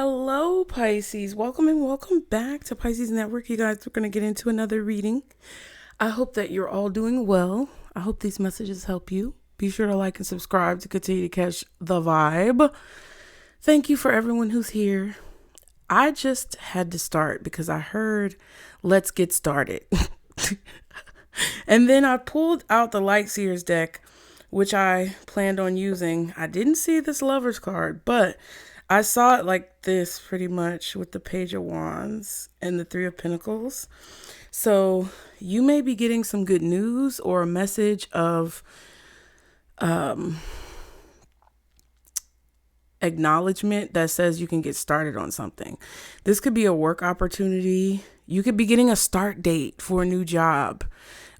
Hello, Pisces. Welcome and welcome back to Pisces Network. You guys, we're going to get into another reading. I hope that you're all doing well. I hope these messages help you. Be sure to like and subscribe to continue to catch the vibe. Thank you for everyone who's here. I just had to start because I heard, let's get started. And then I pulled out the Light Seers deck, which I planned on using. I didn't see this Lover's card, but I saw it like this pretty much with the Page of Wands and the Three of Pentacles. So you may be getting some good news or a message of acknowledgement that says you can get started on something. This could be a work opportunity. You could be getting a start date for a new job,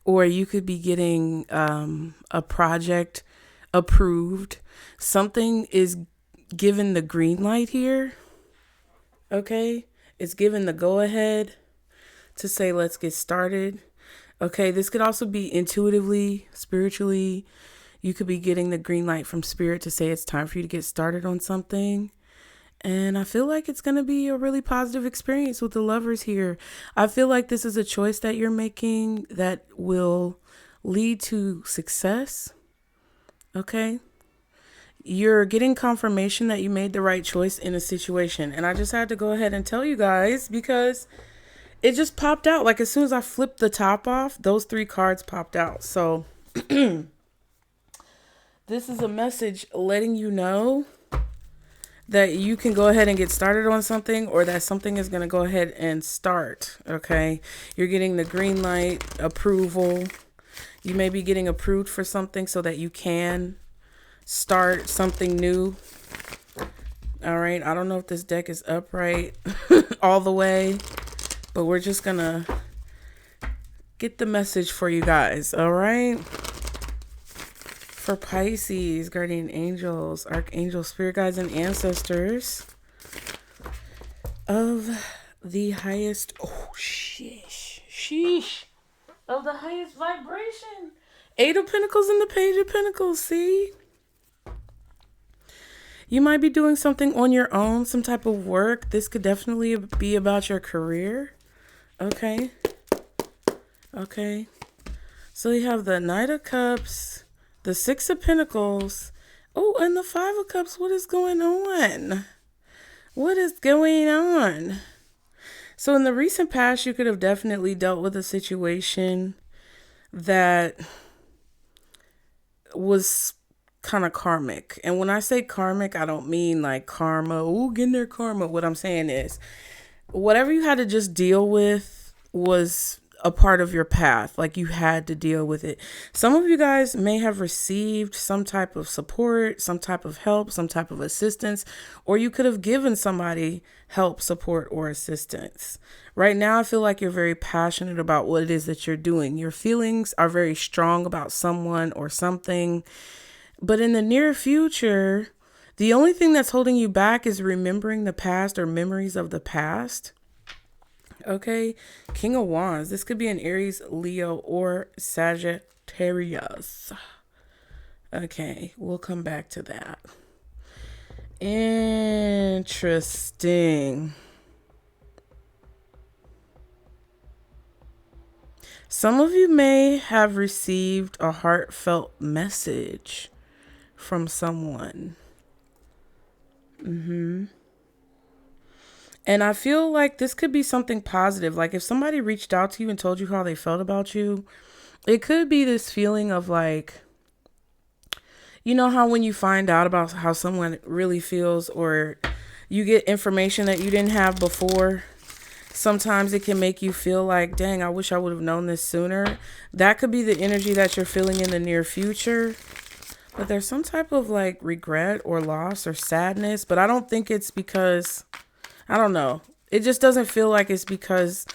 or you could be getting a project approved. Something is given the green light here. Okay. It's given the go ahead to say, let's get started. Okay. This could also be intuitively, spiritually. You could be getting the green light from spirit to say it's time for you to get started on something. And I feel like it's going to be a really positive experience with the lovers here. I feel like this is a choice that you're making that will lead to success. Okay. You're getting confirmation that you made the right choice in a situation. And I just had to go ahead and tell you guys because it just popped out. Like as soon as I flipped the top off, those three cards popped out. So this is a message letting you know that you can go ahead and get started on something, or that something is going to go ahead and start. Okay. You're getting the green light, approval. You may be getting approved for something so that you can start something new. All right. I don't know if this deck is upright all the way, but we're just going to get the message for you guys. All right. For Pisces, guardian angels, archangels, spirit guides, and ancestors of the highest, sheesh, of the highest vibration. Eight of Pentacles and the Page of Pentacles, see? You might be doing something on your own, some type of work. This could definitely be about your career. Okay. Okay. So you have the Knight of Cups, the Six of Pentacles. Oh, and the Five of Cups. What is going on? What is going on? So in the recent past, you could have definitely dealt with a situation that was kind of karmic. And when I say karmic, I don't mean like karma. Ooh, getting their karma. What I'm saying is whatever you had to just deal with was a part of your path. Like you had to deal with it. Some of you guys may have received some type of support, some type of help, some type of assistance, or you could have given somebody help, support, or assistance. Right now, I feel like you're very passionate about what it is that you're doing. Your feelings are very strong about someone or something. But in the near future, the only thing that's holding you back is remembering the past or memories of the past. Okay. King of Wands. This could be an Aries, Leo, or Sagittarius. Okay. We'll come back to that. Interesting. Some of you may have received a heartfelt message from someone. And I feel like this could be something positive. Like if somebody reached out to you and told you how they felt about you, it could be this feeling of like, you know how when you find out about how someone really feels, or you get information that you didn't have before, sometimes it can make you feel like, dang, I wish I would have known this sooner. That could be the energy that you're feeling in the near future. But there's some type of like regret or loss or sadness. But I don't think it's because, I don't know. It just doesn't feel like it's because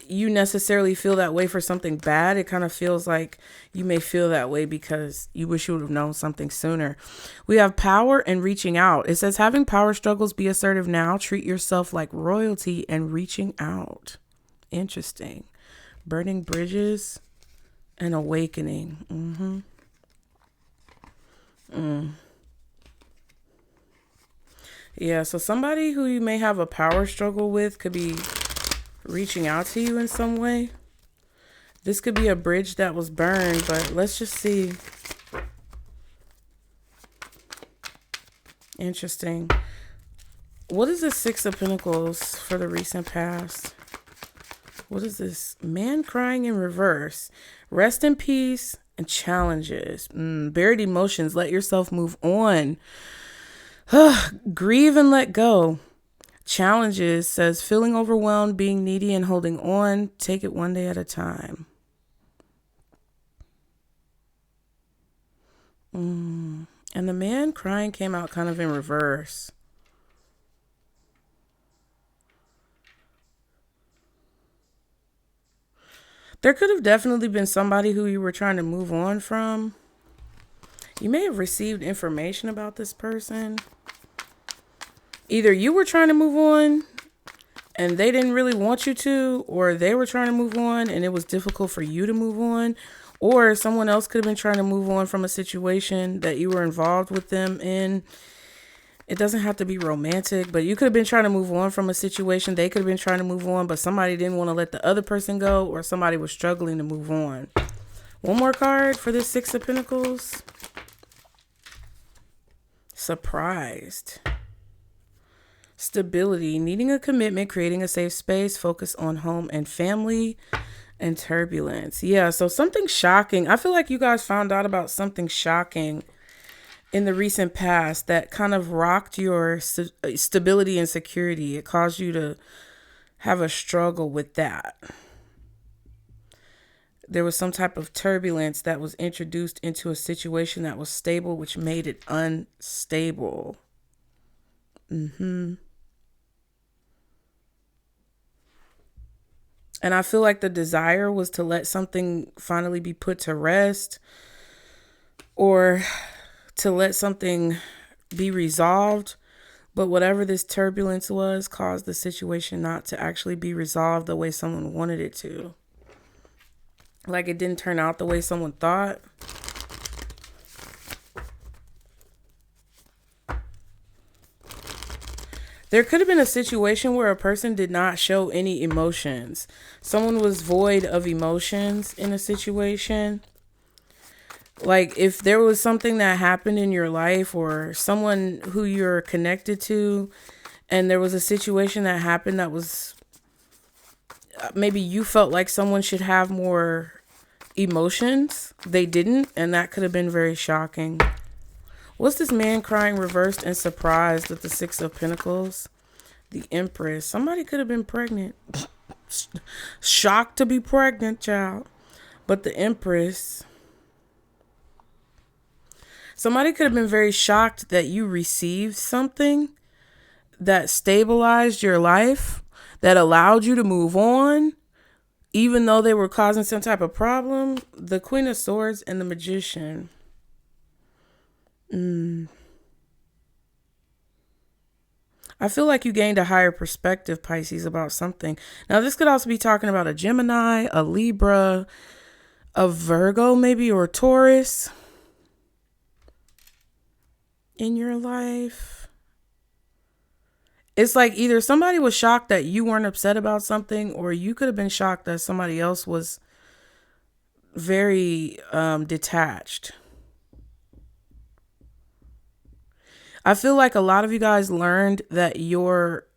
you necessarily feel that way for something bad. It kind of feels like you may feel that way because you wish you would have known something sooner. We have power and reaching out. It says having power struggles, be assertive now, treat yourself like royalty, and reaching out. Interesting. Burning bridges and awakening. Yeah, so somebody who you may have a power struggle with could be reaching out to you in some way. This could be a bridge that was burned, but let's just see. Interesting. What is the Six of Pentacles for the recent past? What is this? Man crying in reverse. Rest in peace and challenges. Buried emotions. Let yourself move on. Grieve and let go. Challenges says feeling overwhelmed, being needy, and holding on. Take it one day at a time. And the man crying came out kind of in reverse. There could have definitely been somebody who you were trying to move on from. You may have received information about this person. Either you were trying to move on and they didn't really want you to, or they were trying to move on and it was difficult for you to move on, or someone else could have been trying to move on from a situation that you were involved with them in. It doesn't have to be romantic, but you could have been trying to move on from a situation. They could have been trying to move on, but somebody didn't want to let the other person go, or somebody was struggling to move on. One more card for this Six of Pentacles. Surprised. Stability, needing a commitment, creating a safe space, focus on home and family, and turbulence. Yeah, so something shocking. I feel like you guys found out about something shocking in the recent past that kind of rocked your stability and security. It caused you to have a struggle with that. There was some type of turbulence that was introduced into a situation that was stable, which made it unstable. And I feel like the desire was to let something finally be put to rest, or to let something be resolved. But whatever this turbulence was caused the situation not to actually be resolved the way someone wanted it to. Like it didn't turn out the way someone thought. There could have been a situation where a person did not show any emotions. Someone was void of emotions in a situation. Like if there was something that happened in your life or someone who you're connected to, and there was a situation that happened that was, maybe you felt like someone should have more emotions. They didn't, and that could have been very shocking. What's this man crying reversed and surprised with the Six of Pentacles? The Empress. Somebody could have been pregnant. Shocked to be pregnant, child. But the Empress. Somebody could have been very shocked that you received something that stabilized your life, that allowed you to move on, even though they were causing some type of problem. The Queen of Swords and the Magician. I feel like you gained a higher perspective, Pisces, about something. Now, this could also be talking about a Gemini, a Libra, a Virgo maybe, or a Taurus in your life. It's like either somebody was shocked that you weren't upset about something, or you could have been shocked that somebody else was very detached. I feel like a lot of you guys learned that your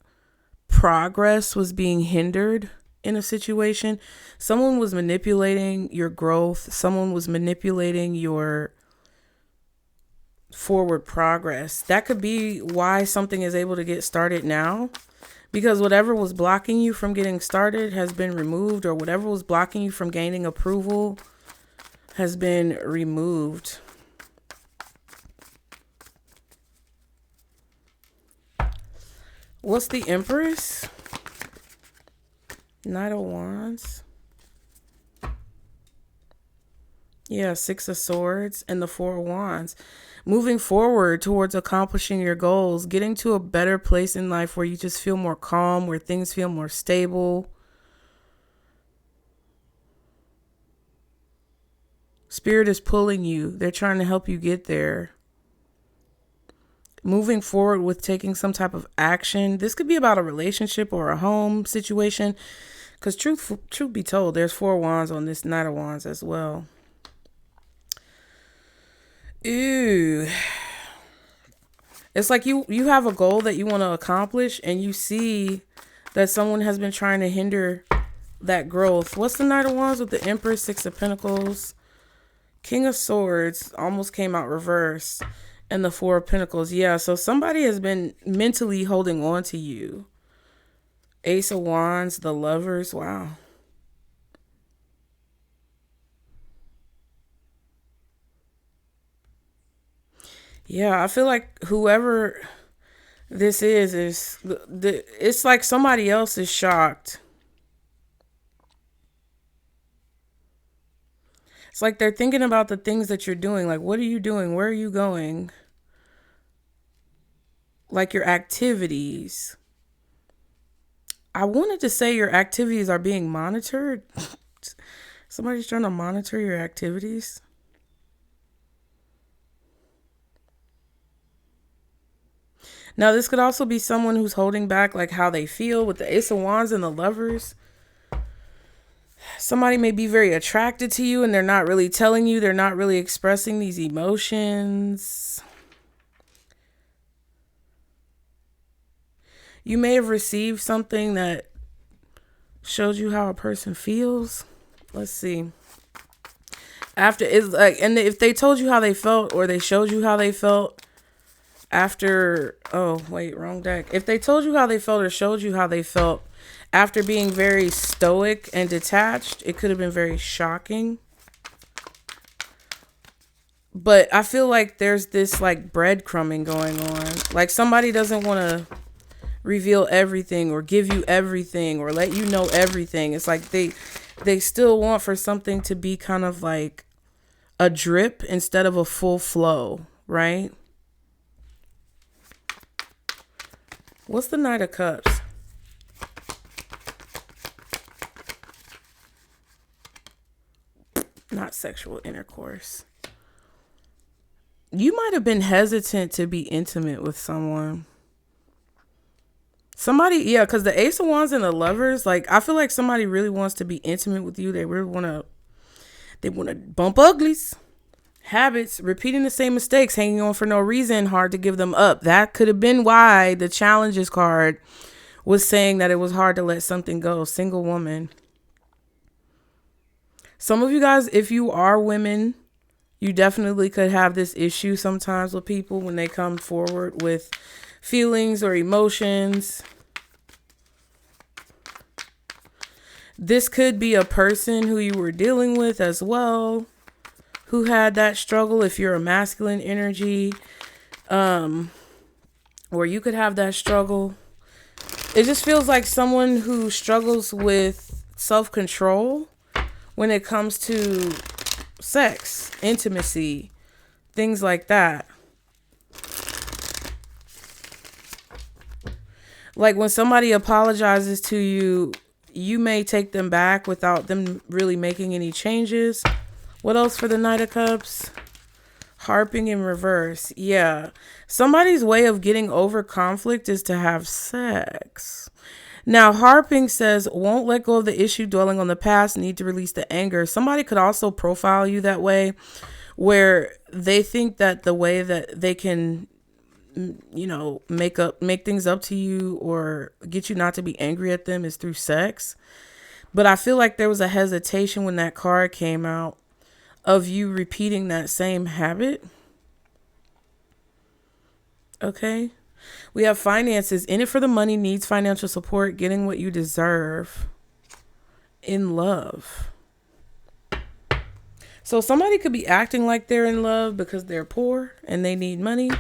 progress was being hindered in a situation. Someone was manipulating your growth. Someone was manipulating your forward progress. That could be why something is able to get started now, because whatever was blocking you from getting started has been removed, or whatever was blocking you from gaining approval has been removed. What's the Empress? Knight of Wands. Yeah, Six of Swords and the Four of Wands. Moving forward towards accomplishing your goals, getting to a better place in life where you just feel more calm, where things feel more stable. Spirit is pulling you. They're trying to help you get there. moving forward with taking some type of action. This could be about a relationship or a home situation. Because truth be told, there's 4 wands on this Knight of Wands as well. Ooh. It's like you have a goal that you want to accomplish, and you see that someone has been trying to hinder that growth. What's the Knight of Wands with the Empress, 6 of Pentacles, King of Swords, almost came out reversed, and the 4 of Pentacles. Yeah, so somebody has been mentally holding on to you. Ace of Wands, the Lovers. Wow. Yeah, I feel like whoever this is it's like somebody else is shocked. It's like they're thinking about the things that you're doing. Like, what are you doing? Where are you going? Like your activities. I wanted to say your activities are being monitored. Somebody's trying to monitor your activities. Now, this could also be someone who's holding back like how they feel with the Ace of Wands and the Lovers. Somebody may be very attracted to you and they're not really telling you. They're not really expressing these emotions. You may have received something that showed you how a person feels. Let's see. After it's like, and if they told you how they felt or they showed you how they felt after, oh wait, wrong deck. If they told you how they felt or showed you how they felt after being very stoic and detached, it could have been very shocking. But I feel like there's this like breadcrumbing going on. Like somebody doesn't want to reveal everything or give you everything or let you know everything. It's like they still want for something to be kind of like a drip instead of a full flow, right? What's the Knight of Cups? Not sexual intercourse. You might have been hesitant to be intimate with someone. Somebody, yeah, because the Ace of Wands and the Lovers, like, I feel like somebody really wants to be intimate with you. They really want to bump uglies. Habits, repeating the same mistakes, hanging on for no reason, hard to give them up. That could have been why the challenges card was saying that it was hard to let something go. Single woman. Some of you guys, if you are women, you definitely could have this issue sometimes with people when they come forward with feelings or emotions. This could be a person who you were dealing with as well, who had that struggle if you're a masculine energy, or you could have that struggle. It just feels like someone who struggles with self-control when it comes to sex, intimacy, things like that. Like when somebody apologizes to you, you may take them back without them really making any changes. What else for the Knight of Cups? Harping in reverse. Yeah. Somebody's way of getting over conflict is to have sex. Now, harping says, won't let go of the issue, dwelling on the past, need to release the anger. Somebody could also profile you that way, where they think that the way that they can, you know, make things up to you or get you not to be angry at them is through sex. But I feel like there was a hesitation when that card came out of you repeating that same habit. Okay. We have finances. In it for the money, needs financial support, getting what you deserve. In love. So somebody could be acting like they're in love because they're poor and they need money.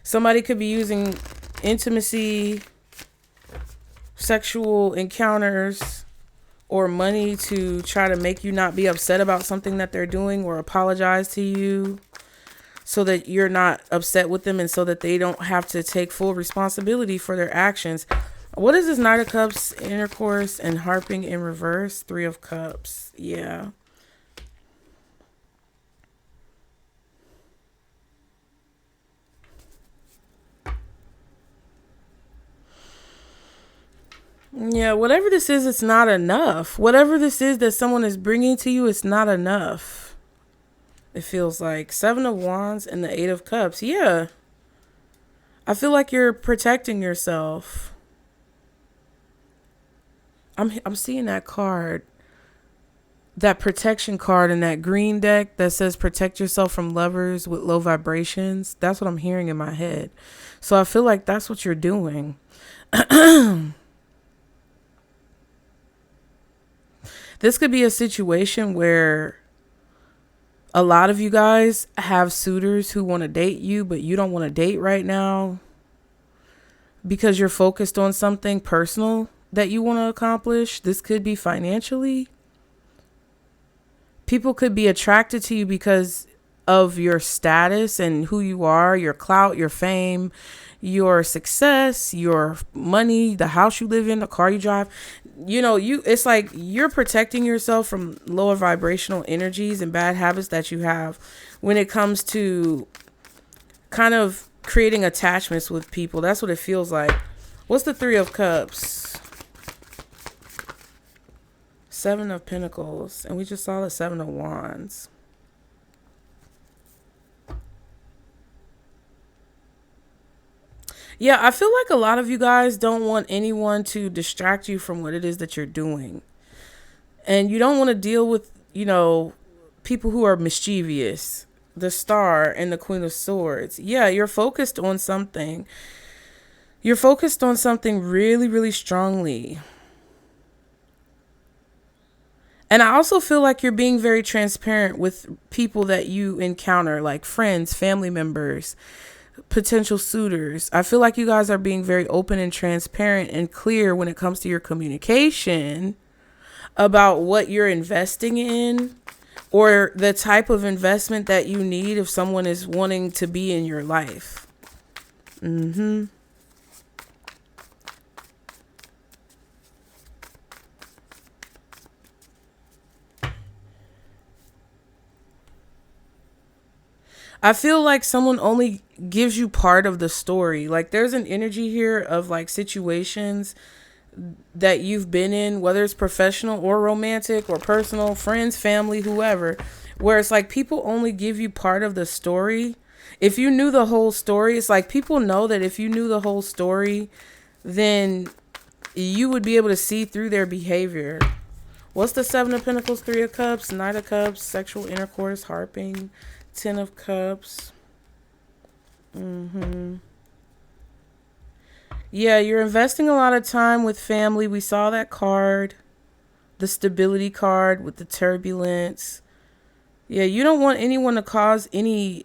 Somebody could be using intimacy, sexual encounters, or money to try to make you not be upset about something that they're doing or apologize to you so that you're not upset with them and so that they don't have to take full responsibility for their actions. What is this Knight of Cups, intercourse, and harping in reverse? 3 of Cups. Yeah. Yeah, whatever this is, it's not enough. Whatever this is that someone is bringing to you, it's not enough. It feels like 7 of Wands and the 8 of Cups. Yeah. I feel like you're protecting yourself. I'm seeing that card. That protection card in that green deck that says protect yourself from lovers with low vibrations. That's what I'm hearing in my head. So I feel like that's what you're doing. This could be a situation where a lot of you guys have suitors who want to date you, but you don't want to date right now because you're focused on something personal that you want to accomplish. This could be financially. People could be attracted to you because of your status and who you are, your clout, your fame, your success, your money, the house you live in, the car you drive. You know, it's like you're protecting yourself from lower vibrational energies and bad habits that you have when it comes to kind of creating attachments with people. That's what it feels like. What's the 3 of Cups? 7 of Pentacles, and we just saw the 7 of Wands. Yeah, I feel like a lot of you guys don't want anyone to distract you from what it is that you're doing. And you don't want to deal with, people who are mischievous. The Star and the Queen of Swords. Yeah, you're focused on something. You're focused on something really, really strongly. And I also feel like you're being very transparent with people that you encounter, like friends, family members, potential suitors. I feel like you guys are being very open and transparent and clear when it comes to your communication about what you're investing in or the type of investment that you need if someone is wanting to be in your life. I feel like someone only gives you part of the story. Like there's an energy here of like situations that you've been in, whether it's professional or romantic or personal, friends, family, whoever, where it's like people only give you part of the story. If you knew the whole story, it's like people know that if you knew the whole story, then you would be able to see through their behavior. What's the 7 of Pentacles, 3 of Cups, 9 of Cups, sexual intercourse, harping, 10 of Cups. Yeah, you're investing a lot of time with family. We saw that card, the stability card with the turbulence. Yeah, you don't want anyone to cause any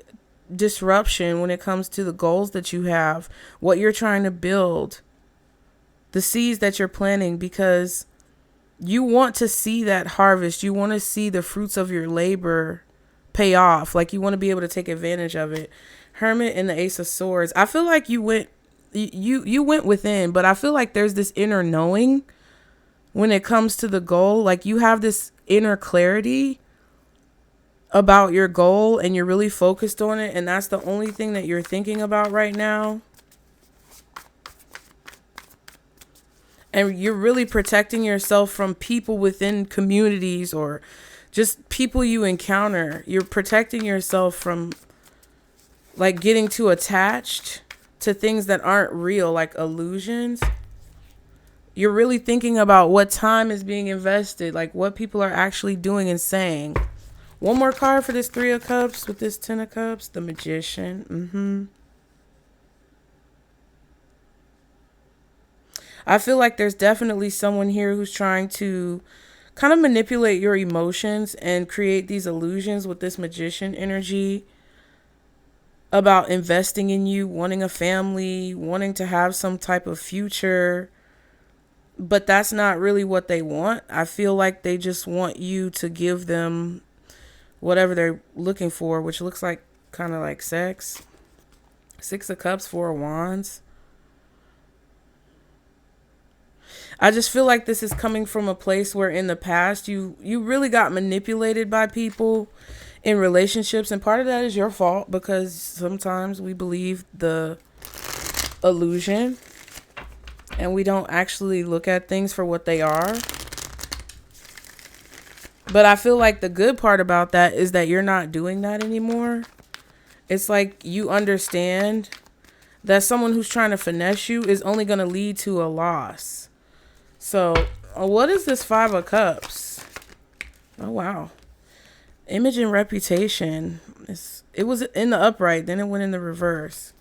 disruption when it comes to the goals that you have, what you're trying to build, the seeds that you're planting, because you want to see that harvest. You want to see the fruits of your labor pay off. Like you want to be able to take advantage of it. Hermit and the Ace of Swords. I feel like you went within, but I feel like there's this inner knowing when it comes to the goal. Like you have this inner clarity about your goal and you're really focused on it, and that's the only thing that you're thinking about right now. And you're really protecting yourself from people within communities or just people you encounter. You're protecting yourself from like getting too attached to things that aren't real, like illusions. You're really thinking about what time is being invested, like what people are actually doing and saying. One more card for this 3 of Cups with this 10 of Cups, the Magician. I feel like there's definitely someone here who's trying to kind of manipulate your emotions and create these illusions with this Magician energy about investing in you, wanting a family, wanting to have some type of future. But that's not really what they want. I feel like they just want you to give them whatever they're looking for, which looks like kind of like sex. 6 of Cups, 4 of Wands. I just feel like this is coming from a place where in the past you really got manipulated by people in relationships, and part of that is your fault because sometimes we believe the illusion and we don't actually look at things for what they are. But I feel like the good part about that is that you're not doing that anymore. It's like you understand that someone who's trying to finesse you is only going to lead to a loss. So, what is this 5 of Cups? Oh, wow. Image and reputation. It was in the upright, then it went in the reverse.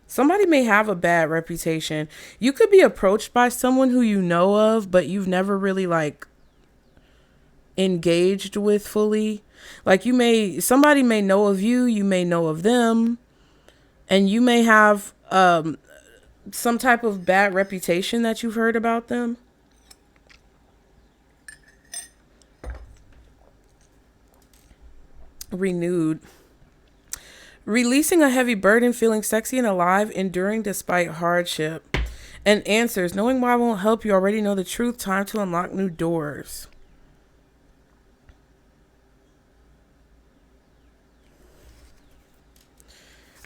Somebody may have a bad reputation. You could be approached by someone who you know of, but you've never really like engaged with fully. Like somebody may know of you, you may know of them, and you may have some type of bad reputation that you've heard about them. Renewed. Releasing a heavy burden, feeling sexy and alive, enduring despite hardship. And answers. Knowing why won't help you. Already know the truth. Time to unlock new doors.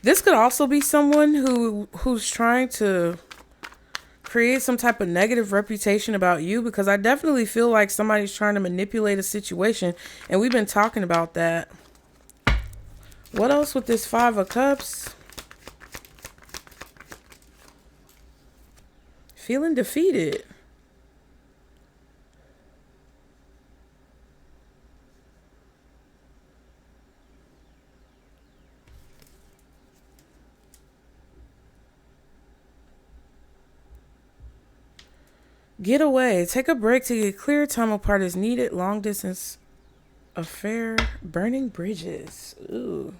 This could also be someone who's trying to create some type of negative reputation about you, because I definitely feel like somebody's trying to manipulate a situation, and we've been talking about that. What else with this 5 of Cups? Feeling defeated. Get away. Take a break to get clear. Time apart is needed. Long distance affair. Burning bridges. Ooh.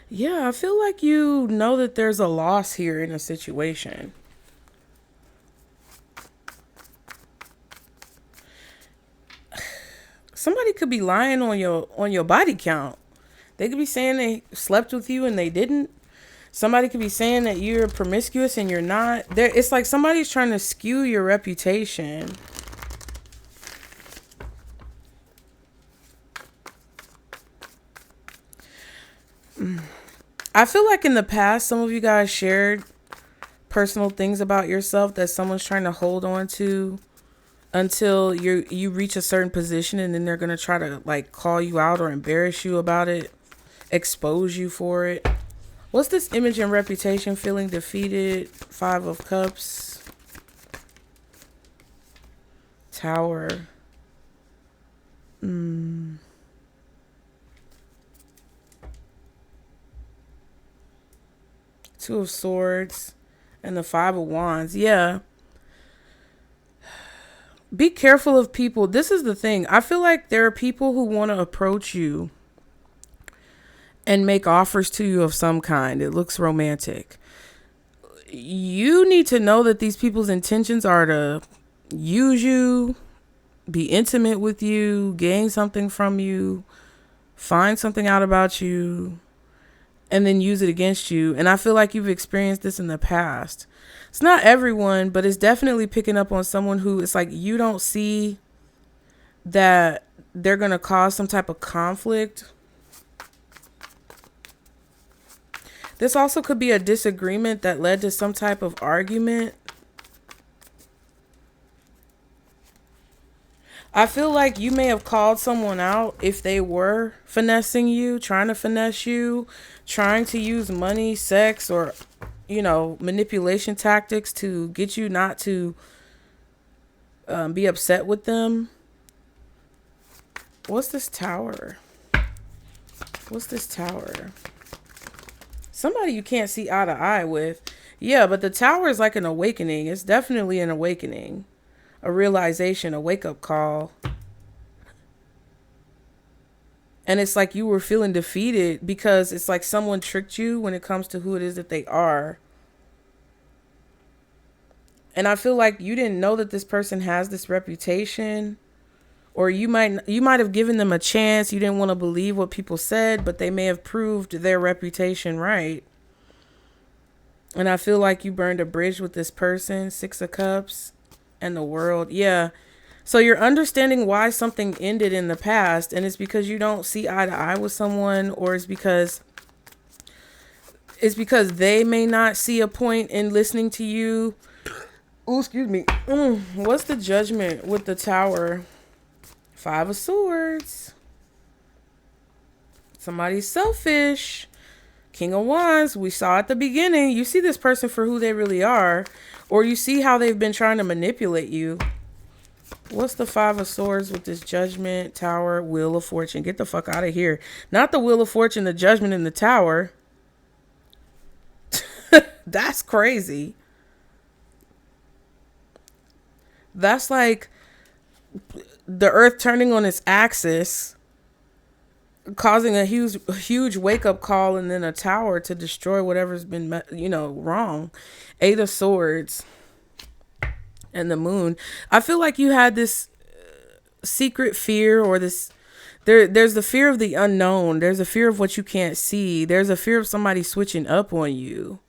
Yeah, I feel like you know that there's a loss here in a situation. Somebody could be lying on your body count. They could be saying they slept with you and they didn't. Somebody could be saying that you're promiscuous and you're not. It's like somebody's trying to skew your reputation. I feel like in the past, some of you guys shared personal things about yourself that someone's trying to hold on to until you reach a certain position, and then they're going to try to like call you out or embarrass you about it, expose you for it. What's this image and reputation? Feeling defeated. 5 of Cups. Tower. 2 of Swords. And the 5 of Wands. Yeah. Be careful of people. This is the thing. I feel like there are people who want to approach you and make offers to you of some kind. It looks romantic. You need to know that these people's intentions are to use you, be intimate with you, gain something from you, find something out about you, and then use it against you. And I feel like you've experienced this in the past. It's not everyone, but it's definitely picking up on someone who it's like you don't see that they're going to cause some type of conflict. This also could be a disagreement that led to some type of argument. I feel like you may have called someone out if they were finessing you, trying to finesse you, trying to use money, sex, or, manipulation tactics to get you not to be upset with them. What's this Tower? What's this Tower? Somebody you can't see eye to eye with. Yeah, but the Tower is like an awakening. It's definitely an awakening. A realization, a wake-up call. And it's like you were feeling defeated because it's like someone tricked you when it comes to who it is that they are. And I feel like you didn't know that this person has this reputation. Or you might have given them a chance. You didn't want to believe what people said, but they may have proved their reputation right. And I feel like you burned a bridge with this person. 6 of Cups and the World. Yeah. So you're understanding why something ended in the past, and it's because you don't see eye to eye with someone, or it's because it's because they may not see a point in listening to you. Oh, excuse me. What's the Judgment with the Tower? 5 of Swords. Somebody's selfish. King of Wands. We saw at the beginning. You see this person for who they really are. Or you see how they've been trying to manipulate you. What's the 5 of Swords with this Judgment, Tower, Wheel of Fortune? Get the fuck out of here. Not the Wheel of Fortune, the Judgment, and the Tower. That's crazy. That's like the earth turning on its axis, causing a huge wake-up call, and then a tower to destroy whatever's been, wrong. 8 of Swords and the Moon. I feel like you had this secret fear, or this there's the fear of the unknown. There's a fear of what you can't see. There's a fear of somebody switching up on you,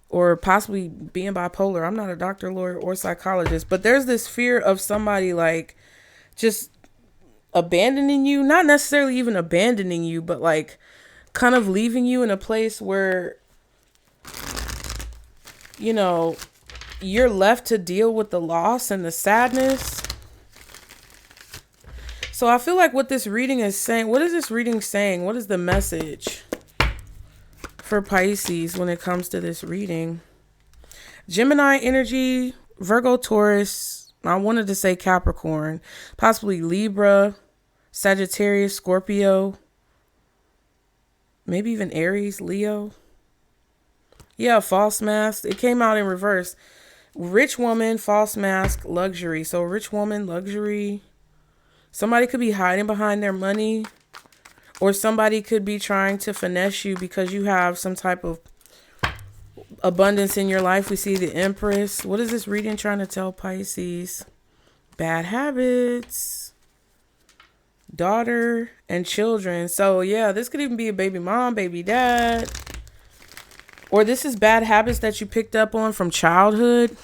or possibly being bipolar. I'm not a doctor, lawyer, or psychologist, but there's this fear of somebody like just abandoning you, not necessarily even abandoning you, but like kind of leaving you in a place where, you're left to deal with the loss and the sadness. So I feel like what this reading is saying, what is this reading saying? What is the message for Pisces when it comes to this reading? Gemini energy, Virgo, Taurus. I wanted to say Capricorn, possibly Libra, Sagittarius, Scorpio, maybe even Aries, Leo. Yeah, false mask. It came out in reverse. Rich woman, false mask, luxury. So rich woman, luxury. Somebody could be hiding behind their money, or somebody could be trying to finesse you because you have some type of abundance in your life. We see the Empress. What is this reading trying to tell Pisces? Bad habits, daughter, and children. So yeah, this could even be a baby mom, baby dad. Or this is bad habits that you picked up on from childhood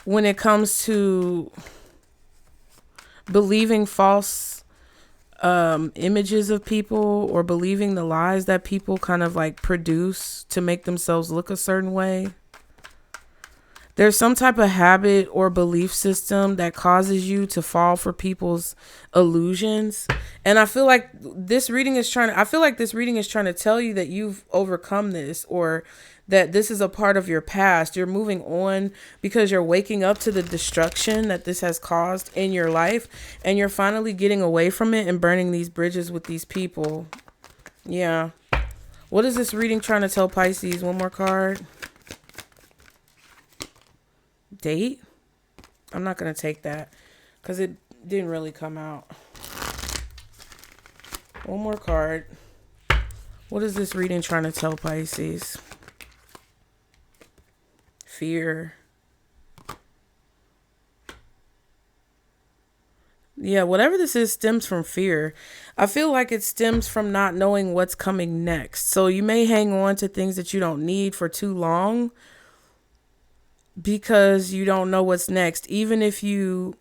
when it comes to believing false images of people, or believing the lies that people kind of like produce to make themselves look a certain way. There's some type of habit or belief system that causes you to fall for people's illusions. And I feel like this reading is trying to tell you that you've overcome this, or that this is a part of your past. You're moving on because you're waking up to the destruction that this has caused in your life, and you're finally getting away from it and burning these bridges with these people. Yeah. What is this reading trying to tell Pisces? One more card. Date? I'm not going to take that because it didn't really come out. One more card. What is this reading trying to tell Pisces? Fear. Yeah, whatever this is stems from fear. I feel like it stems from not knowing what's coming next. So you may hang on to things that you don't need for too long because you don't know what's next. Even if you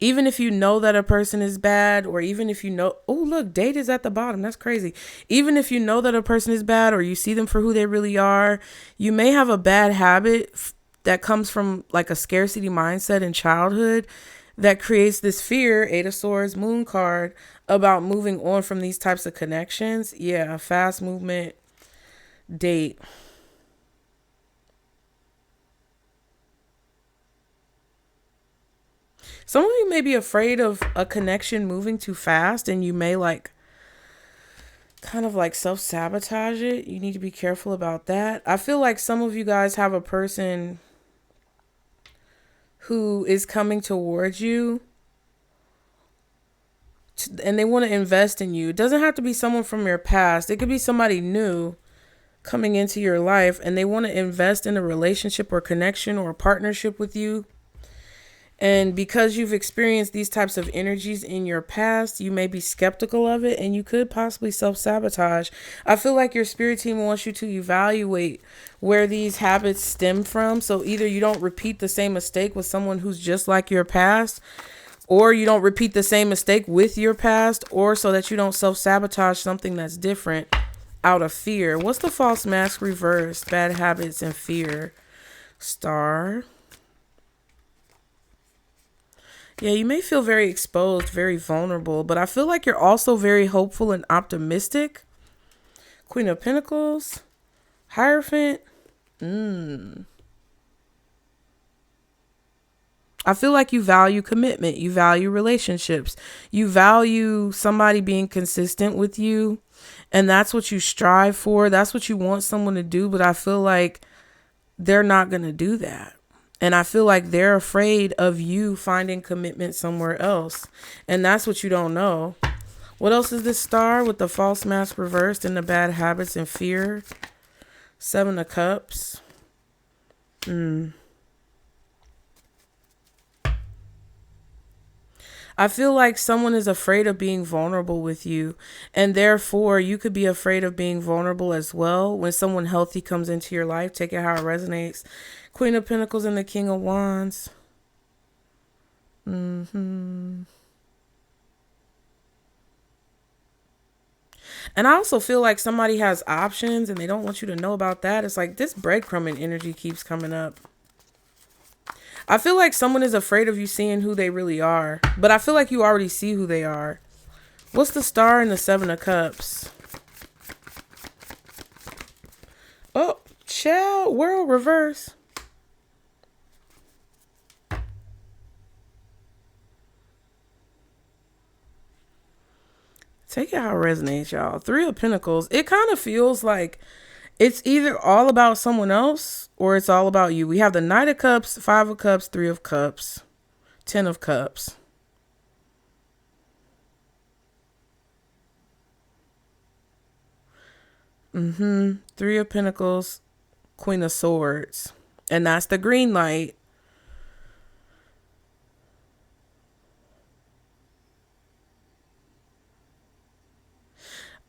know that a person is bad, or even if you know, oh, look, date is at the bottom. That's crazy. Even if you know that a person is bad, or you see them for who they really are, you may have a bad habit that comes from like a scarcity mindset in childhood that creates this fear, 8 of Swords, Moon card, about moving on from these types of connections. Yeah, fast movement, date. Some of you may be afraid of a connection moving too fast, and you may kind of self-sabotage it. You need to be careful about that. I feel like some of you guys have a person who is coming towards you and they want to invest in you. It doesn't have to be someone from your past. It could be somebody new coming into your life, and they want to invest in a relationship or connection or a partnership with you. And because you've experienced these types of energies in your past, you may be skeptical of it, and you could possibly self-sabotage. I feel like your spirit team wants you to evaluate where these habits stem from. So either you don't repeat the same mistake with someone who's just like your past, or you don't repeat the same mistake with your past, or so that you don't self-sabotage something that's different out of fear. What's the false mask reversed? Bad habits and fear. Star. Yeah, you may feel very exposed, very vulnerable, but I feel like you're also very hopeful and optimistic. Queen of Pentacles. Hierophant. I feel like you value commitment. You value relationships. You value somebody being consistent with you. And that's what you strive for. That's what you want someone to do. But I feel like they're not going to do that. And I feel like they're afraid of you finding commitment somewhere else. And that's what you don't know. What else is this star with the false mask reversed and the bad habits and fear? 7 of Cups. I feel like someone is afraid of being vulnerable with you, and therefore you could be afraid of being vulnerable as well. When someone healthy comes into your life, take it how it resonates. Queen of Pentacles and the King of Wands. And I also feel like somebody has options and they don't want you to know about that. It's like this breadcrumbing energy keeps coming up. I feel like someone is afraid of you seeing who they really are. But I feel like you already see who they are. What's the star and the 7 of Cups? Oh, child, world reverse. Take it how it resonates, y'all. 3 of Pentacles. It kind of feels like it's either all about someone else or it's all about you. We have the Knight of Cups, 5 of Cups, 3 of Cups, 10 of Cups. Three of Pentacles, Queen of Swords. And that's the green light.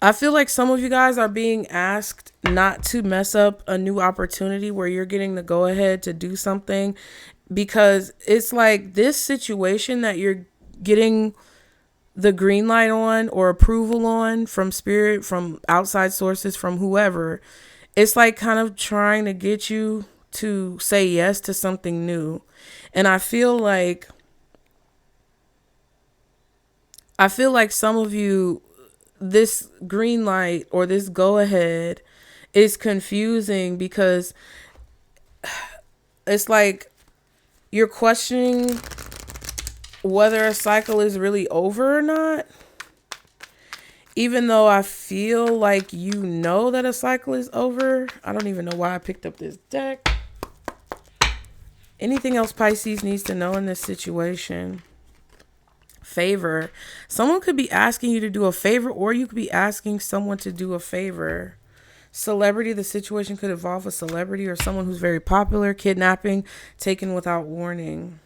I feel like some of you guys are being asked not to mess up a new opportunity where you're getting the go ahead to do something, because it's like this situation that you're getting the green light on or approval on from spirit, from outside sources, from whoever. It's like kind of trying to get you to say yes to something new. And I feel like some of you, this green light or this go ahead is confusing because it's like you're questioning whether a cycle is really over or not. Even though I feel like you know that a cycle is over. I don't even know why I picked up this deck. Anything else Pisces needs to know in this situation? Favor. Someone could be asking you to do a favor, or you could be asking someone to do a favor. Celebrity. The situation could involve a celebrity or someone who's very popular. Kidnapping, taken without warning.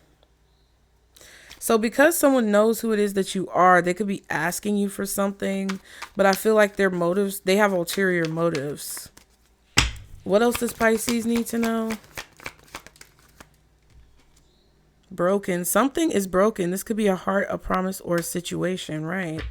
So because someone knows who it is that you are, they could be asking you for something, but I feel like their motives, they have ulterior motives. What else does Pisces need to know? Broken. Something is broken. This could be a heart, a promise, or a situation, right?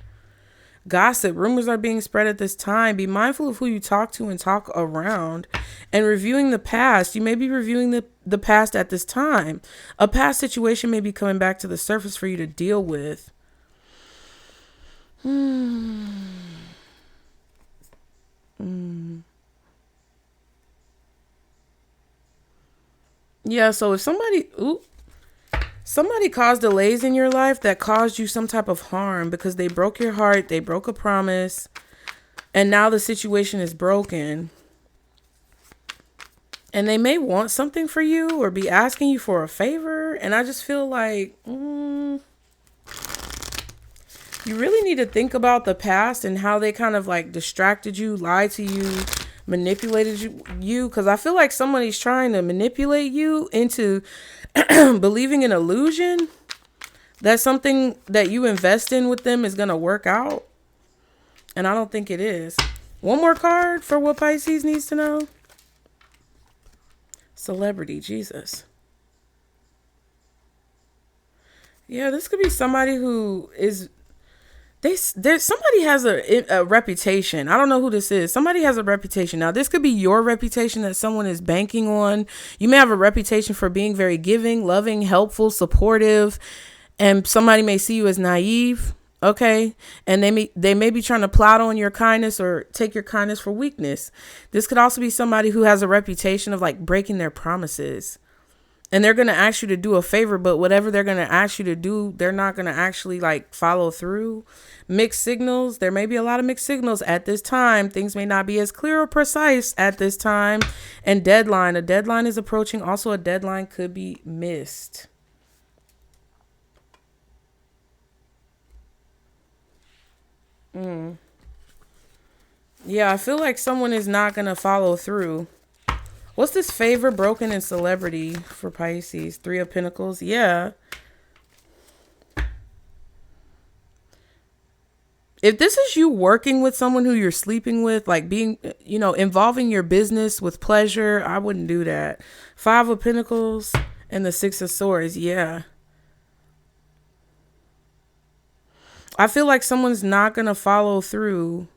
Gossip. Rumors are being spread at this time. Be mindful of who you talk to and talk around. And reviewing the past. You may be reviewing the past at this time. A past situation may be coming back to the surface for you to deal with. Yeah, so if somebody caused delays in your life that caused you some type of harm because they broke your heart, they broke a promise, and now the situation is broken. And they may want something for you or be asking you for a favor. And I just feel like you really need to think about the past and how they kind of like distracted you, lied to you, manipulated you. Because I feel like somebody's trying to manipulate you into believing an illusion that something that you invest in with them is going to work out. And I don't think it is. One more card for what Pisces needs to know. Celebrity. Jesus. Yeah, this could be somebody who is there's somebody has a reputation. I don't know who this is. Somebody has a reputation. Now, this could be your reputation that someone is banking on. You may have a reputation for being very giving, loving, helpful, supportive, and somebody may see you as naive. Okay. And they may be trying to plot on your kindness or take your kindness for weakness. This could also be somebody who has a reputation of like breaking their promises. And they're going to ask you to do a favor, but whatever they're going to ask you to do, they're not going to actually like follow through. Mixed signals. There may be a lot of mixed signals at this time. Things may not be as clear or precise at this time. And deadline. A deadline is approaching. Also, a deadline could be missed. Yeah, I feel like someone is not going to follow through. What's this favor, broken, and celebrity for Pisces? 3 of Pentacles. Yeah. If this is you working with someone who you're sleeping with, like being, involving your business with pleasure, I wouldn't do that. 5 of Pentacles and the 6 of Swords. Yeah. I feel like someone's not going to follow through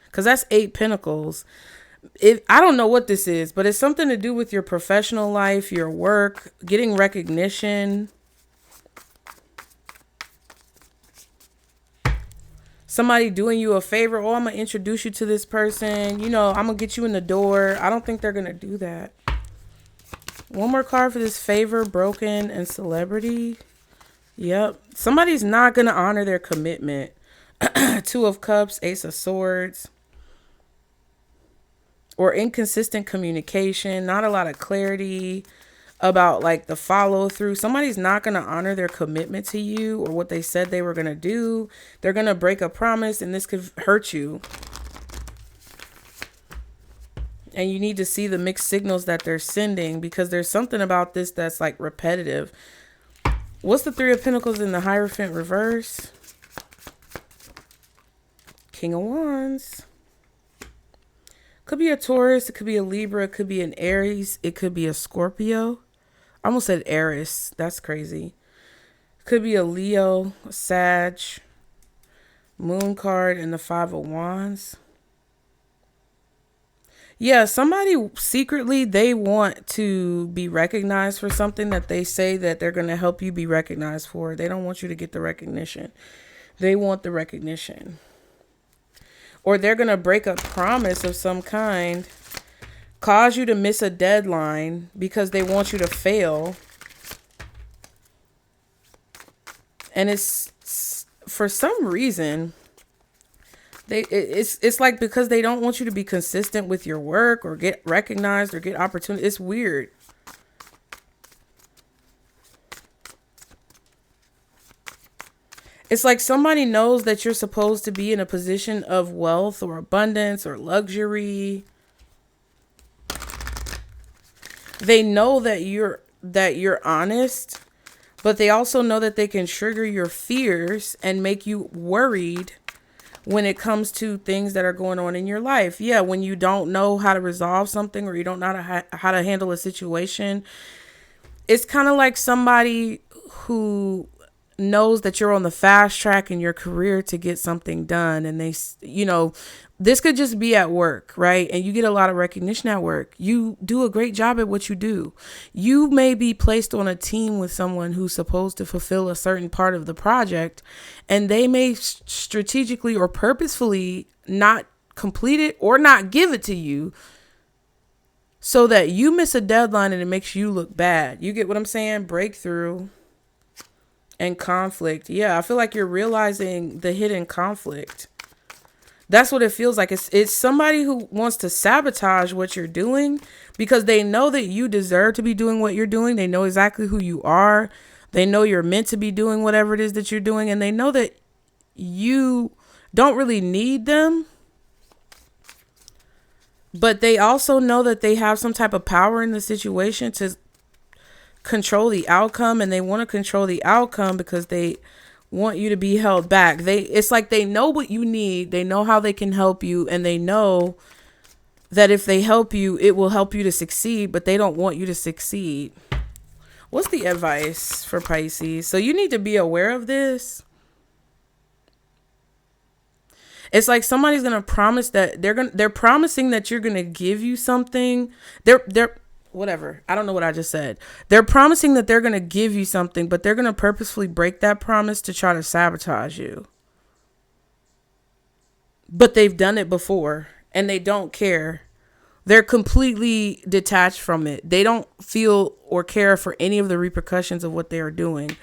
because that's 8 Pentacles. I don't know what this is, but it's something to do with your professional life, your work, getting recognition. Somebody doing you a favor. Oh, I'm going to introduce you to this person. I'm going to get you in the door. I don't think they're going to do that. One more card for this favor, broken, and celebrity. Yep. Somebody's not going to honor their commitment. 2 of Cups, Ace of Swords. Or inconsistent communication, not a lot of clarity about like the follow through. Somebody's not going to honor their commitment to you or what they said they were going to do. They're going to break a promise and this could hurt you. And you need to see the mixed signals that they're sending because there's something about this that's like repetitive. What's the 3 of Pentacles in the Hierophant reverse? King of Wands. Could be a Taurus, it could be a Libra, it could be an Aries, it could be a Scorpio. I almost said Aries. That's crazy. Could be a Leo, a Sag, Moon card, and the 5 of Wands. Yeah, somebody secretly, they want to be recognized for something that they say that they're going to help you be recognized for. They don't want you to get the recognition. They want the recognition. Or they're going to break a promise of some kind, cause you to miss a deadline because they want you to fail. And it's for some reason, it's like because they don't want you to be consistent with your work or get recognized or get opportunity. It's weird. It's like somebody knows that you're supposed to be in a position of wealth or abundance or luxury. They know that you're honest, but they also know that they can trigger your fears and make you worried when it comes to things that are going on in your life. Yeah, when you don't know how to resolve something or you don't know how to handle a situation. It's kind of like somebody who knows that you're on the fast track in your career to get something done. And they, this could just be at work, right? And you get a lot of recognition at work. You do a great job at what you do. You may be placed on a team with someone who's supposed to fulfill a certain part of the project, and they may strategically or purposefully not complete it or not give it to you so that you miss a deadline and it makes you look bad. You get what I'm saying? Breakthrough. And conflict. Yeah, I feel like you're realizing the hidden conflict. That's what it feels like. It's somebody who wants to sabotage what you're doing because they know that you deserve to be doing what you're doing. They know exactly who you are. They know you're meant to be doing whatever it is that you're doing. And they know that you don't really need them. But they also know that they have some type of power in the situation to control the outcome, and they want to control the outcome because they want you to be held back. It's like they know what you need, they know how they can help you, and they know that if they help you, it will help you to succeed, but they don't want you to succeed. What's the advice for Pisces? So you need to be aware of this. It's like somebody's going to promise that they're promising that you're going to give you something. They're whatever. I don't know what I just said. They're promising that they're going to give you something, but they're going to purposefully break that promise to try to sabotage you. But they've done it before and they don't care. They're completely detached from it. They don't feel or care for any of the repercussions of what they are doing.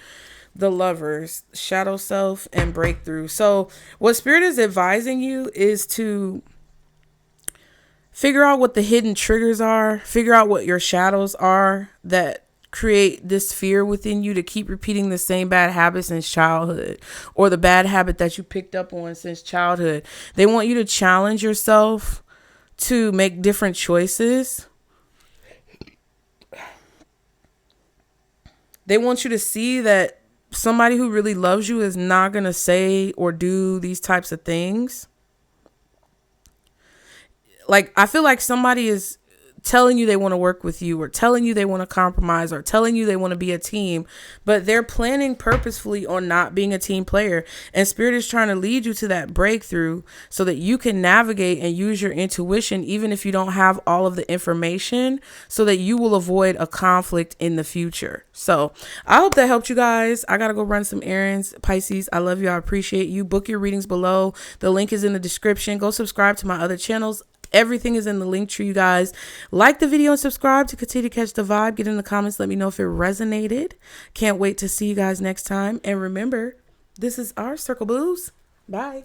The Lovers, shadow self, and breakthrough. So what Spirit is advising you is to figure out what the hidden triggers are, figure out what your shadows are that create this fear within you to keep repeating the same bad habits since childhood, or the bad habit that you picked up on since childhood. They want you to challenge yourself to make different choices. They want you to see that somebody who really loves you is not going to say or do these types of things. Like, I feel like somebody is telling you they want to work with you, or telling you they want to compromise, or telling you they want to be a team, but they're planning purposefully on not being a team player. And Spirit is trying to lead you to that breakthrough so that you can navigate and use your intuition, even if you don't have all of the information, so that you will avoid a conflict in the future. So I hope that helped you guys. I got to go run some errands. Pisces, I love you. I appreciate you. Book your readings below. The link is in the description. Go subscribe to my other channels. Everything is in the link tree, you guys. Like the video and subscribe to continue to catch the vibe. Get in the comments. Let me know if it resonated. Can't wait to see you guys next time. And remember, this is our Circle Blues. Bye.